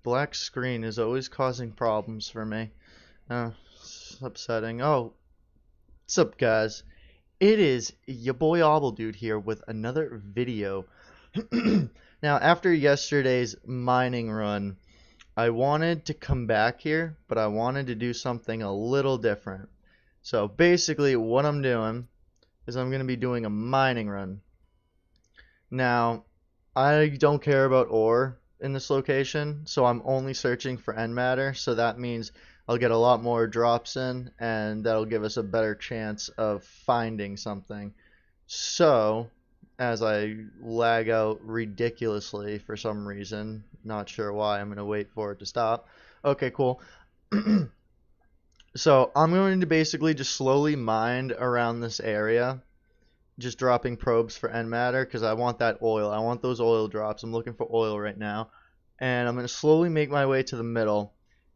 black screen is always causing problems for me. It's upsetting. Oh, what's up, guys? It is your boy obbldude here with another video. Now, after yesterday's mining run, I wanted to come back here, but I wanted to do something a little different. So basically, what I'm doing is I'm going to be doing a mining run. Now, I don't care about ore in this location, so I'm only searching for end matter, so that means I'll get a lot more drops in, and that'll give us a better chance of finding something. So, as I lag out ridiculously for some reason, not sure why, I'm going to wait for it to stop. Okay, cool. So, I'm going to basically just slowly mine around this area, just dropping probes for end matter because I want that oil. I want those oil drops. I'm looking for oil right now. And I'm going to slowly make my way to the middle.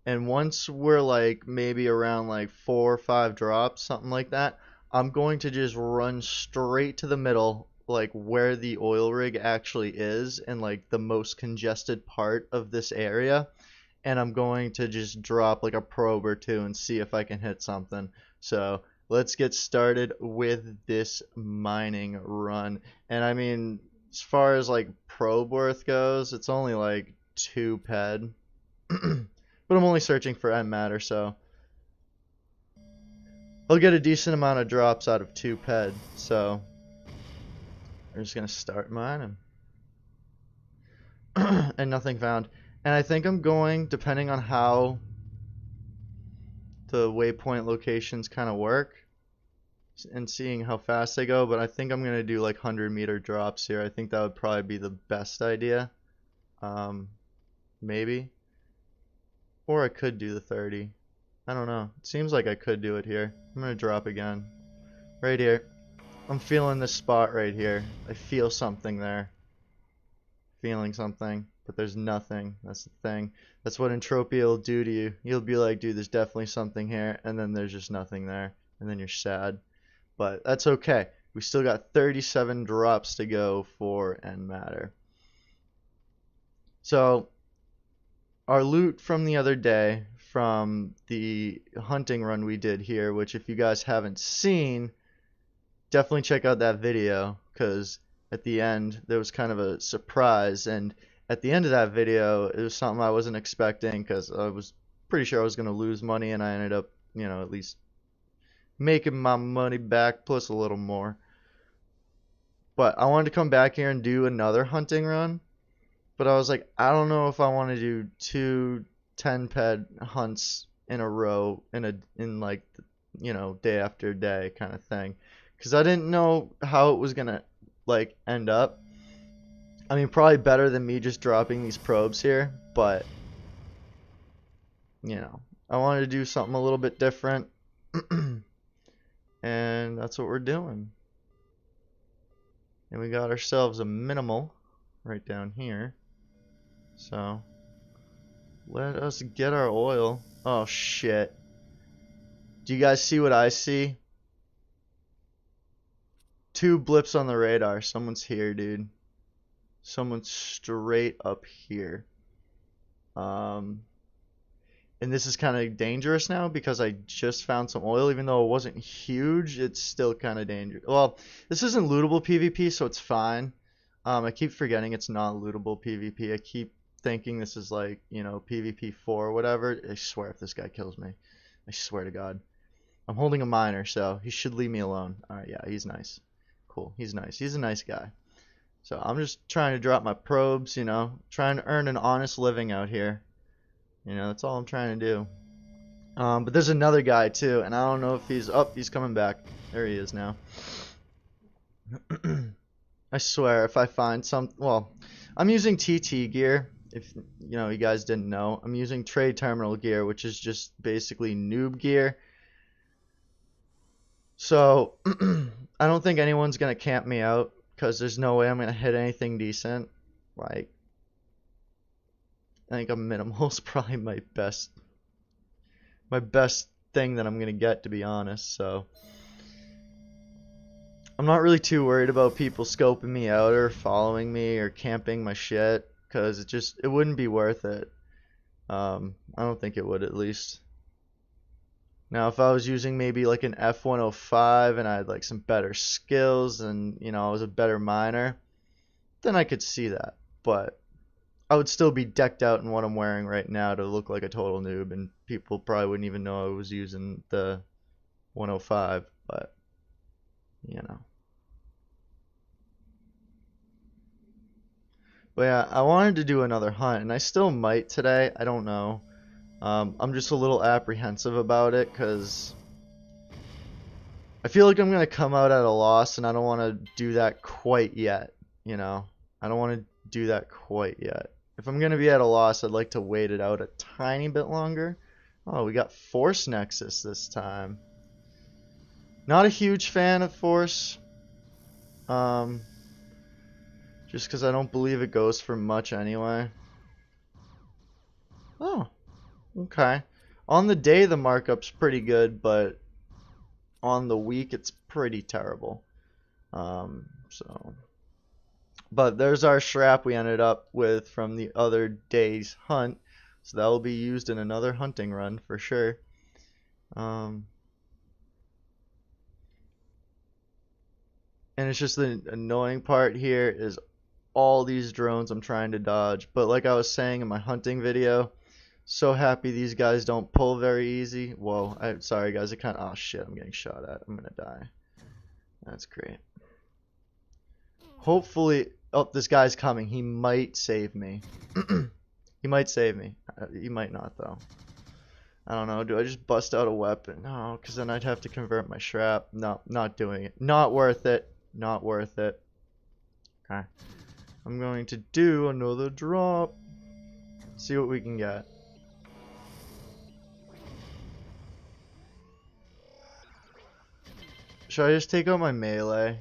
And once we're like maybe around like 4 or 5 drops, something like that, I'm going to just run straight to the middle, like where the oil rig actually is and like the most congested part of this area. And I'm going to just drop like a probe or two and see if I can hit something. So let's get started with this mining run. And I mean, as far as like probe worth goes, it's only like 2 ped. But I'm only searching for end matter, so I'll get a decent amount of drops out of 2 ped. So we're just gonna start mining. And nothing found. And I think I'm going, depending on how the waypoint locations kind of work and seeing how fast they go, but I think I'm gonna do like 100-meter drops here. I think that would probably be the best idea. Maybe. Or I could do the 30. I don't know. It seems like I could do it here. I'm gonna drop again. Right here. I'm feeling this spot right here. I feel something there. Feeling something. But there's nothing. That's the thing. That's what Entropia will do to you. You'll be like, dude, there's definitely something here. And then there's just nothing there. And then you're sad. But that's okay. We still got 37 drops to go for end matter. So, our loot from the other day, from the hunting run we did here, which if you guys haven't seen, definitely check out that video, because at the end there was kind of a surprise, and at the end of that video it was something I wasn't expecting, because I was pretty sure I was going to lose money, and I ended up, you know, at least making my money back plus a little more. But I wanted to come back here and do another hunting run. But I was like, I don't know if I want to do 2 10-ped hunts in a row in like, you know, day after day kind of thing, because I didn't know how it was gonna like end up. I mean, probably better than me just dropping these probes here, but you know, I wanted to do something a little bit different, and that's what we're doing. And we got ourselves a minimal right down here. So let us get our oil. Oh shit. Do you guys see what I see? 2 blips on the radar. Someone's here, dude. Someone's straight up here. And this is kind of dangerous now because I just found some oil. Even though it wasn't huge, it's still kind of dangerous. Well, this isn't lootable PvP, so it's fine. I keep forgetting it's not lootable PvP. I keep thinking this is like, you know, PvP 4 or whatever. I swear if this guy kills me, I swear to God. I'm holding a miner, so he should leave me alone. Alright, yeah, he's nice. Cool, he's nice. He's a nice guy. So I'm just trying to drop my probes, you know, trying to earn an honest living out here. You know, that's all I'm trying to do. But there's another guy too, and I don't know if he's up. He's coming back. There he is now. I swear, if I find some, well, I'm using TT gear. If you know, you guys didn't know, I'm using trade terminal gear, which is just basically noob gear. So I don't think anyone's gonna camp me out, because there's no way I'm gonna hit anything decent. Like, I think a minimal is probably my best thing that I'm gonna get, to be honest. So I'm not really too worried about people scoping me out or following me or camping my shit, because it wouldn't be worth it. I don't think it would, at least. Now, if I was using maybe like an F105 and I had like some better skills and, you know, I was a better miner, then I could see that. But I would still be decked out in what I'm wearing right now to look like a total noob, and people probably wouldn't even know I was using the 105, but, you know. But yeah, I wanted to do another hunt, and I still might today. I don't know. I'm just a little apprehensive about it because I feel like I'm going to come out at a loss, and I don't want to do that quite yet, you know? I don't want to do that quite yet. If I'm going to be at a loss, I'd like to wait it out a tiny bit longer. Oh, we got Force Nexus this time. Not a huge fan of Force. Just because I don't believe it goes for much anyway. Oh, okay. On the day, the markup's pretty good, but on the week, it's pretty terrible. So, but there's our strap we ended up with from the other day's hunt. So that will be used in another hunting run for sure. And it's just the annoying part here is all these drones I'm trying to dodge. But like I was saying in my hunting video, so happy these guys don't pull very easy. Whoa, sorry guys, oh shit, I'm getting shot at. I'm gonna die. That's great. Hopefully, oh, this guy's coming. He might save me. He might save me. He might not though. I don't know. Do I just bust out a weapon? No, because then I'd have to convert my strap. No, not doing it. Not worth it. Not worth it. Okay. I'm going to do another drop. See what we can get. Should I just take out my melee?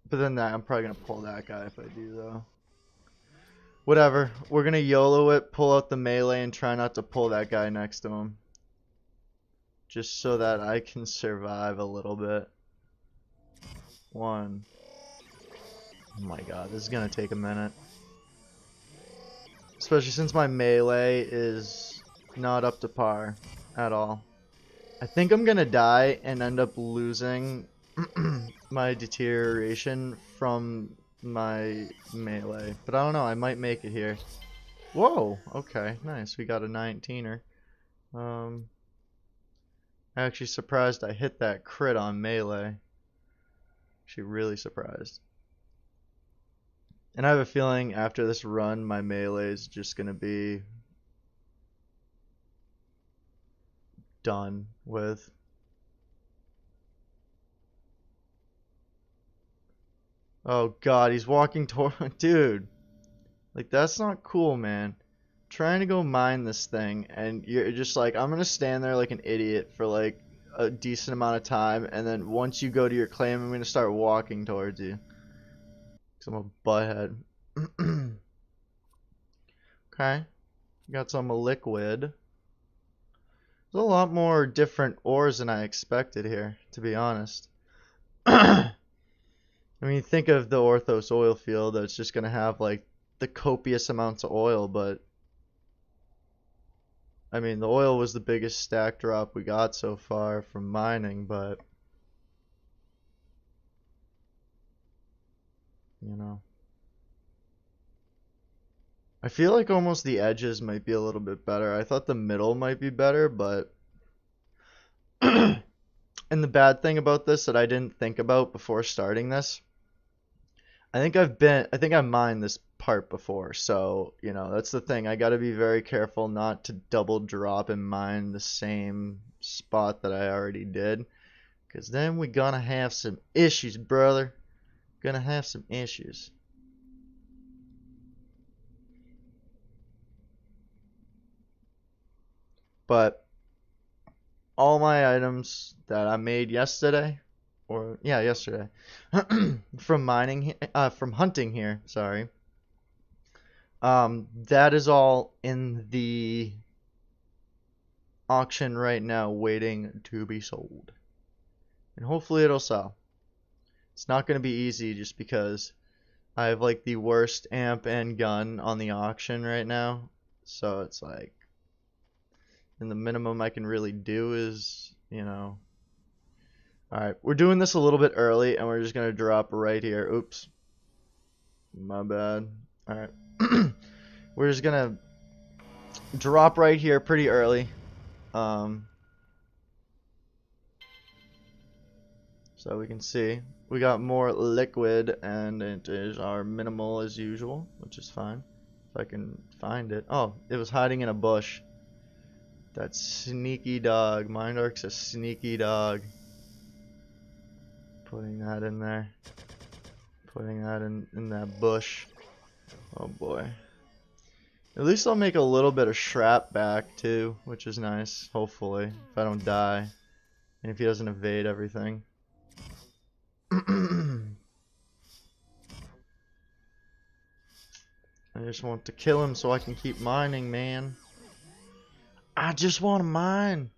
But then I'm probably going to pull that guy if I do, though. Whatever. We're going to YOLO it, pull out the melee, and try not to pull that guy next to him. Just so that I can survive a little bit. One. Oh my god, this is going to take a minute. Especially since my melee is not up to par at all. I think I'm going to die and end up losing my deterioration from my melee. But I don't know, I might make it here. Whoa, okay, nice. We got a 19er. Actually surprised I hit that crit on melee. Actually really surprised. And I have a feeling after this run, my melee is just going to be done with. Oh god, he's walking toward... Dude. Like, that's not cool, man. I'm trying to go mine this thing, and you're just like, I'm gonna stand there like an idiot for like a decent amount of time, and then once you go to your claim, I'm gonna start walking towards you. Cause I'm a butthead. Okay. Got some liquid. There's a lot more different ores than I expected here, to be honest. I mean, think of the Orthos Oil Field that's just gonna have like the copious amounts of oil, but I mean, the oil was the biggest stack drop we got so far from mining, but you know, I feel like almost the edges might be a little bit better. I thought the middle might be better, but and the bad thing about this that I didn't think about before starting this, I think I've mined this part before, so you know that's the thing. I got to be very careful not to double drop and mine the same spot that I already did, because then we're gonna have some issues, brother. Gonna have some issues. But all my items that I made yesterday, or yeah, yesterday, from hunting here, sorry. That is all in the auction right now, waiting to be sold, and hopefully it'll sell. It's not going to be easy just because I have like the worst amp and gun on the auction right now, so it's like, and the minimum I can really do is, you know. Alright, we're doing this a little bit early, and we're just gonna drop right here. Oops. My bad. Alright. We're just gonna drop right here pretty early. So we can see we got more liquid, and it is our minimal as usual, which is fine. If I can find it. Oh, it was hiding in a bush. That sneaky dog. Mindark's a sneaky dog. Putting that in there. Putting that in that bush. Oh boy. At least I'll make a little bit of Shrap back too, which is nice, hopefully, if I don't die. And if he doesn't evade everything. I just want to kill him so I can keep mining, man. I just want to mine.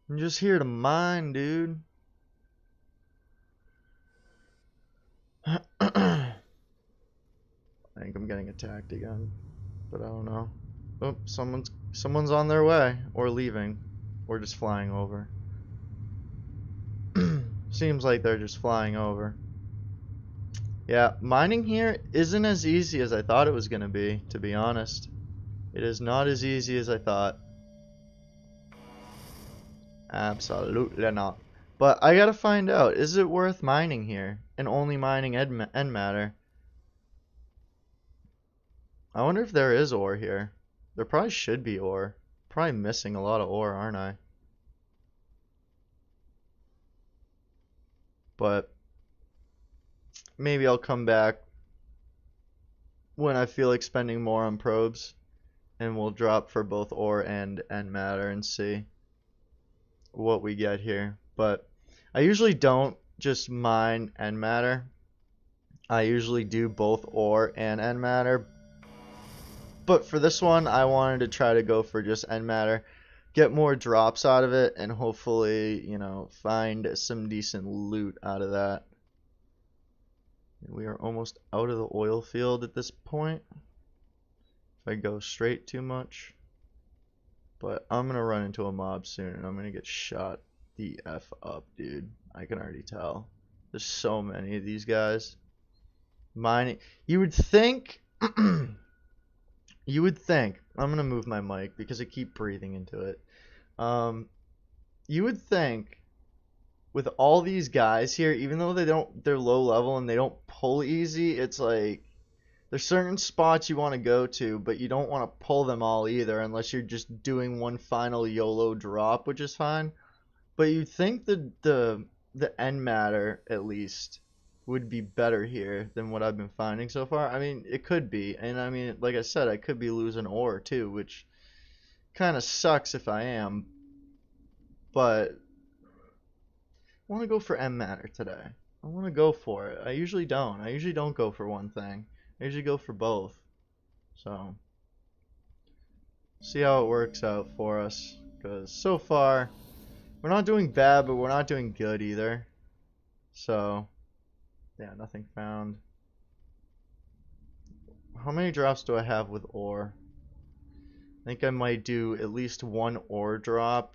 I'm just here to mine, dude. I think I'm getting attacked again, but I don't know. Oh, someone's on their way, or leaving, or just flying over. Seems like they're just flying over. Yeah, mining here isn't as easy as I thought it was gonna be, to be honest. It is not as easy as I thought. Absolutely not. But I gotta find out, is it worth mining here? And only mining end matter? I wonder if there is ore here. There probably should be ore. Probably missing a lot of ore, aren't I? But maybe I'll come back when I feel like spending more on probes, and we'll drop for both ore and end matter and see what we get here. But I usually don't just mine end matter. I usually do both ore and end matter. But for this one, I wanted to try to go for just end matter, get more drops out of it, and hopefully, you know, find some decent loot out of that. We are almost out of the oil field at this point. If I go straight too much. But I'm going to run into a mob soon, and I'm going to get shot the F up, dude. I can already tell. There's so many of these guys. Mining. You would think... You would think, I'm gonna move my mic because I keep breathing into it. You would think with all these guys here, even though they're low level and they don't pull easy, it's like there's certain spots you want to go to, but you don't want to pull them all either unless you're just doing one final YOLO drop, which is fine. But you'd think the end matter at least would be better here than what I've been finding so far. I mean, it could be, and I mean, like I said, I could be losing ore too, which kind of sucks if I am. But I want to go for end matter today. I want to go for it. I usually don't. I usually don't go for one thing. I usually go for both. So see how it works out for us, because so far we're not doing bad, but we're not doing good either. So yeah, nothing found. How many drops do I have with ore? I think I might do at least one ore drop.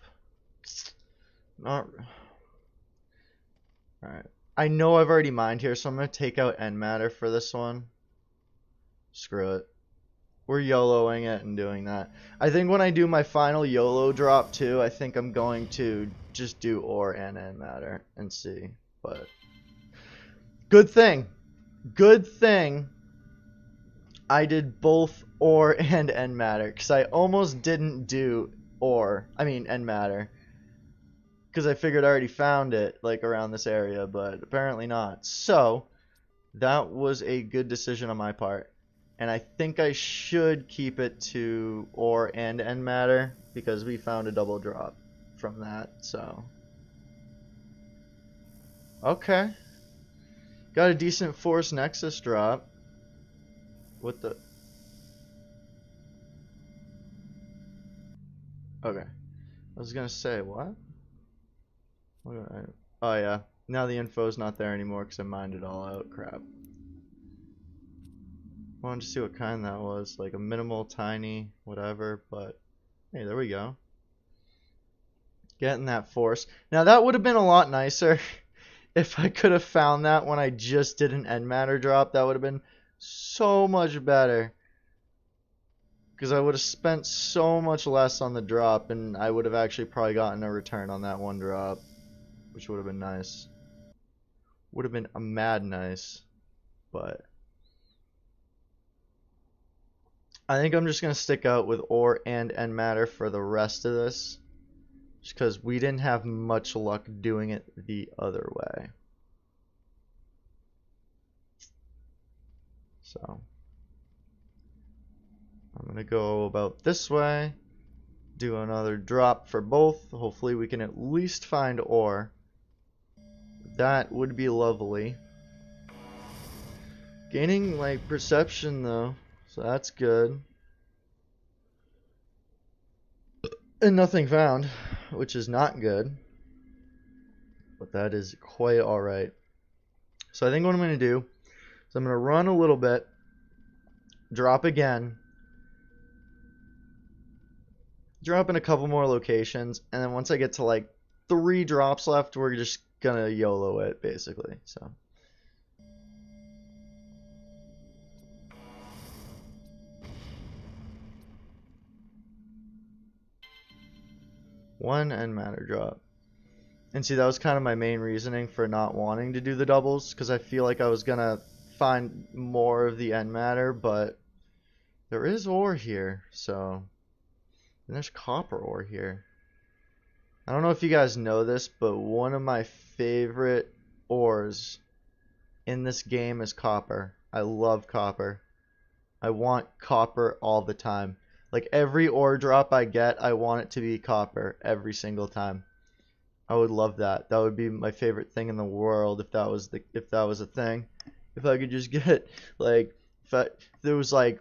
Not. Alright. I know I've already mined here, so I'm going to take out end matter for this one. Screw it. We're YOLOing it and doing that. I think when I do my final YOLO drop too, I think I'm going to just do ore and end matter and see. But good thing. Good thing I did both ore and end matter, because I almost didn't do end matter, because I figured I already found it like around this area, but apparently not. So that was a good decision on my part, and I think I should keep it to ore and end matter because we found a double drop from that. So okay, got a decent Force Nexus drop. What the? Okay. I was gonna say, what? Oh yeah. Now the info's not there anymore because I mined it all out. Crap. I wanted to see what kind that was. Like a minimal, tiny, whatever. But hey, there we go. Getting that force. Now that would have been a lot nicer if I could have found that when I just did an end matter drop. That would have been so much better. Because I would have spent so much less on the drop, and I would have actually probably gotten a return on that one drop, which would have been nice. Would have been a mad nice, but I think I'm just going to stick out with ore and end matter for the rest of this, just because we didn't have much luck doing it the other way. So I'm going to go about this way, do another drop for both. Hopefully we can at least find ore. That would be lovely. Gaining like perception though, so that's good. And nothing found, which is not good. But that is quite alright. So I think what I'm going to do is I'm going to run a little bit, drop again, drop in a couple more locations, and then once I get to like 3 drops left, we're just gonna YOLO it basically. So one end matter drop. And see, that was kind of my main reasoning for not wanting to do the doubles, because I feel like I was gonna find more of the end matter, but there is ore here, so. And there's copper ore here. I don't know if you guys know this, but one of my favorite ores in this game is copper. I love copper. I want copper all the time. Like every ore drop I get, I want it to be copper every single time. I would love that. That would be my favorite thing in the world if that was a thing. If I could just get like if there was like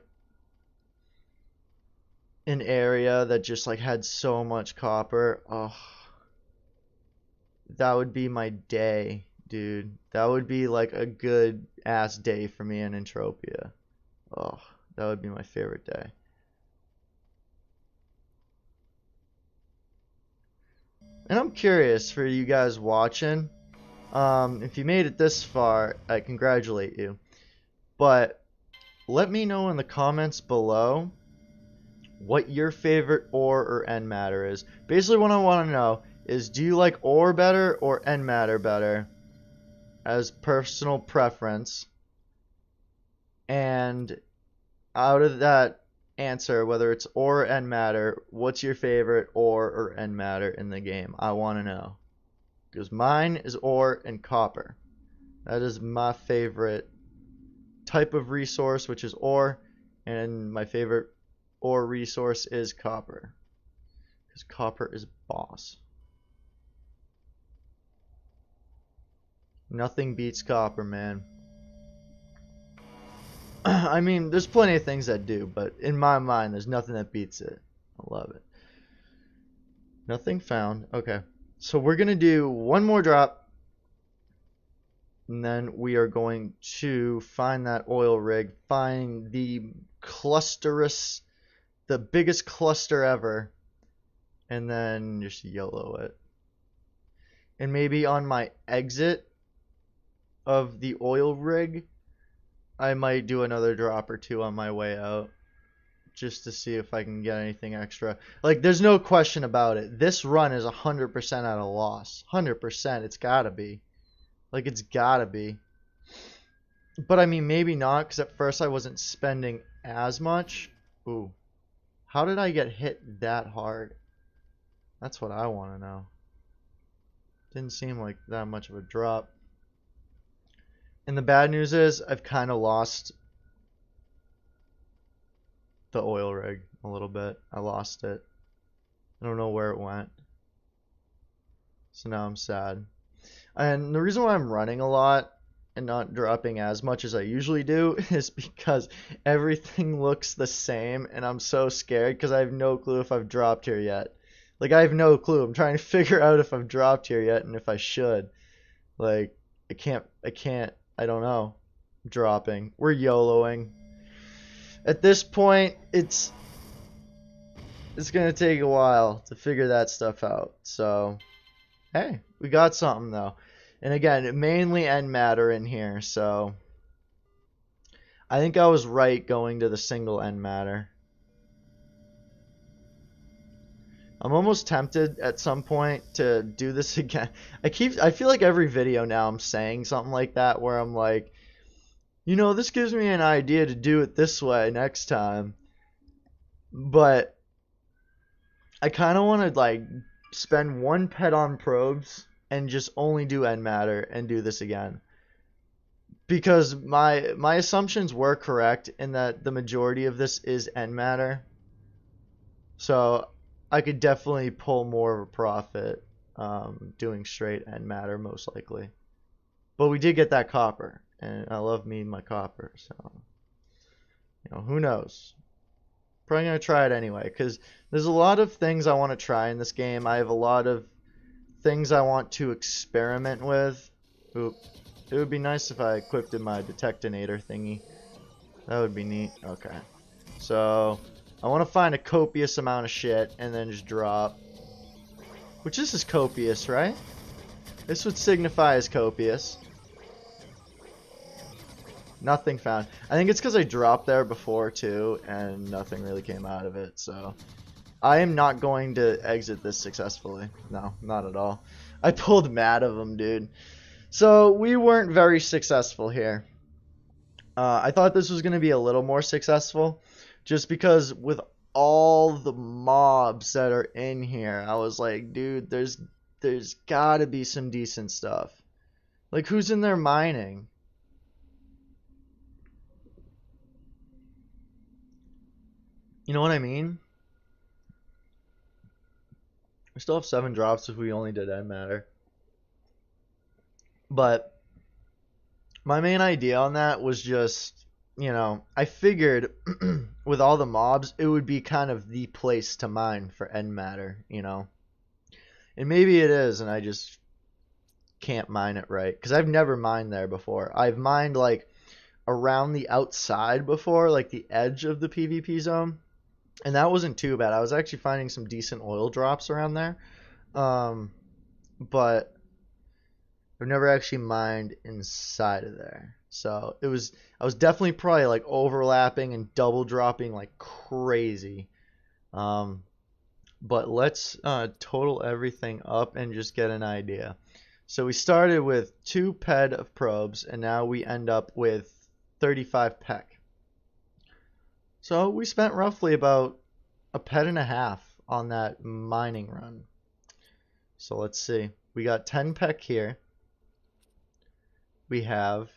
an area that just like had so much copper, oh, that would be my day, dude. That would be like a good ass day for me in Entropia. Oh, that would be my favorite day. And I'm curious for you guys watching, if you made it this far, I congratulate you. But let me know in the comments below what your favorite ore or end matter is. Basically what I want to know is, do you like ore better or end matter better as personal preference? And out of that answer, whether it's ore or end matter, what's your favorite ore or end matter in the game? I want to know. Because mine is ore and copper. That is my favorite type of resource, which is ore, and my favorite ore resource is copper. Because copper is boss. Nothing beats copper, man. I mean, there's plenty of things that do, but in my mind, there's nothing that beats it. I love it. Nothing found. Okay. So we're going to do one more drop. And then we are going to find that oil rig. Find the clusterous, the biggest cluster ever. And then just YOLO it. And maybe on my exit of the oil rig, I might do another drop or two on my way out, just to see if I can get anything extra. Like, there's no question about it. This run is 100% at a loss. 100%. It's gotta be. Like, it's gotta be. But, I mean, maybe not, because at first I wasn't spending as much. Ooh. How did I get hit that hard? That's what I want to know. Didn't seem like that much of a drop. And the bad news is I've kind of lost the oil rig a little bit. I lost it. I don't know where it went. So now I'm sad. And the reason why I'm running a lot and not dropping as much as I usually do is because everything looks the same, and I'm so scared because I have no clue if I've dropped here yet. Like, I have no clue. I'm trying to figure out if I've dropped here yet and if I should. Like, I don't know. Dropping. We're YOLOing. At this point, it's gonna take a while to figure that stuff out. So, hey, we got something though. And again, mainly end matter in here, so I think I was right going to the single end matter. I'm almost tempted at some point to do this again. I feel like every video now I'm saying something like that where I'm like, you know, this gives me an idea to do it this way next time. But I kind of want to like spend one pet on probes and just only do end matter and do this again. Because my assumptions were correct in that the majority of this is end matter. So I could definitely pull more of a profit doing straight end matter most likely. But we did get that copper, and I love me my copper, so you know, who knows. Probably gonna try it anyway, because there's a lot of things I want to try in this game. I have a lot of things I want to experiment with. Oop. It would be nice if I equipped my detectinator thingy. That would be neat. Okay. So, I want to find a copious amount of shit and then just drop. Which this is copious, right? This would signify as copious. Nothing found. I think it's because I dropped there before too, and nothing really came out of it, so I am not going to exit this successfully. No, not at all. I pulled mad of them, dude. So we weren't very successful here. I thought this was going to be a little more successful, just because with all the mobs that are in here, I was like, dude, there's gotta be some decent stuff. Like, who's in there mining? You know what I mean? We still have 7 drops if we only did end matter. But my main idea on that was just, you know, I figured with all the mobs, it would be kind of the place to mine for end matter, you know. And maybe it is, and I just can't mine it right. Because I've never mined there before. I've mined, like, around the outside before, like the edge of the PvP zone. And that wasn't too bad. I was actually finding some decent oil drops around there. But I've never actually mined inside of there. So I was definitely probably like overlapping and double dropping like crazy. But let's total everything up and just get an idea. So we started with 2 ped of probes, and now we end up with 35 pec. So we spent roughly about a ped and a half on that mining run. So let's see. We got 10 pec here. We have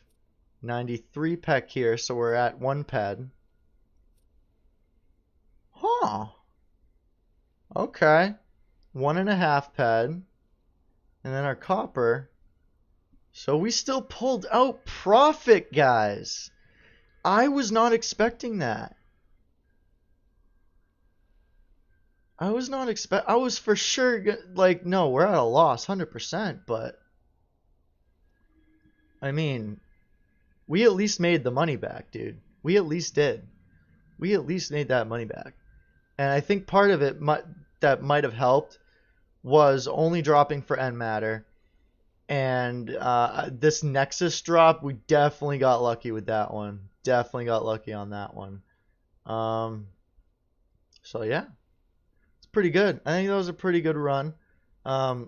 93 pec here, so we're at 1 ped. Huh. Okay. 1.5 ped. And then our copper. So we still pulled out profit, guys. I was not expecting that. I was for sure like, no, we're at a loss 100%, but I mean, we at least made the money back, dude. We at least did. We at least made that money back. And I think part of it that might have helped was only dropping for end matter. And this Nexus drop, we definitely got lucky with that one. Definitely got lucky on that one. So yeah, it's pretty good. I think that was a pretty good run. I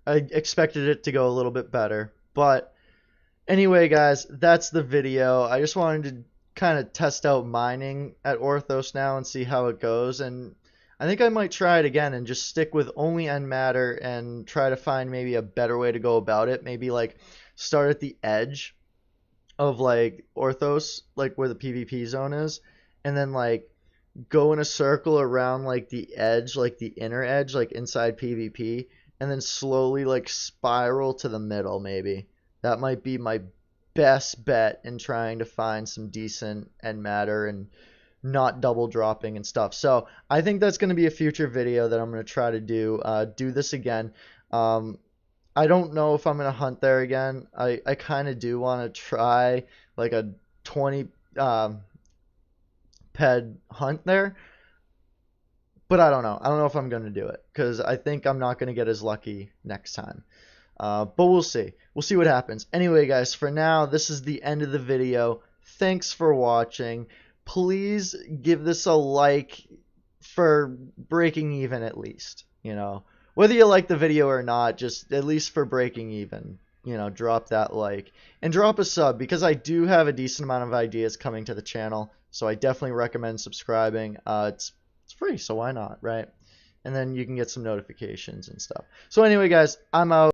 expected it to go a little bit better, but anyway, guys, that's the video. I just wanted to kind of test out mining at Orthos now and see how it goes, and I think I might try it again and just stick with only end matter and try to find maybe a better way to go about it. Maybe like start at the edge of like Orthos, like where the PvP zone is, and then like go in a circle around like the edge, like the inner edge, like inside PvP, and then slowly like spiral to the middle maybe. That might be my best bet in trying to find some decent end matter and not double dropping and stuff. So I think that's going to be a future video that I'm going to try to do. Do this again. I don't know if I'm gonna hunt there again. I kind of do want to try like a 20 ped hunt there, but I don't know. I don't know if I'm gonna do it because I think I'm not gonna get as lucky next time. But we'll see. We'll see what happens. Anyway, guys, for now, this is the end of the video. Thanks for watching. Please give this a like for breaking even at least. Whether you like the video or not, just at least for breaking even. Drop that like. And drop a sub because I do have a decent amount of ideas coming to the channel. So I definitely recommend subscribing. It's free, so why not, right? And then you can get some notifications and stuff. So anyway, guys, I'm out.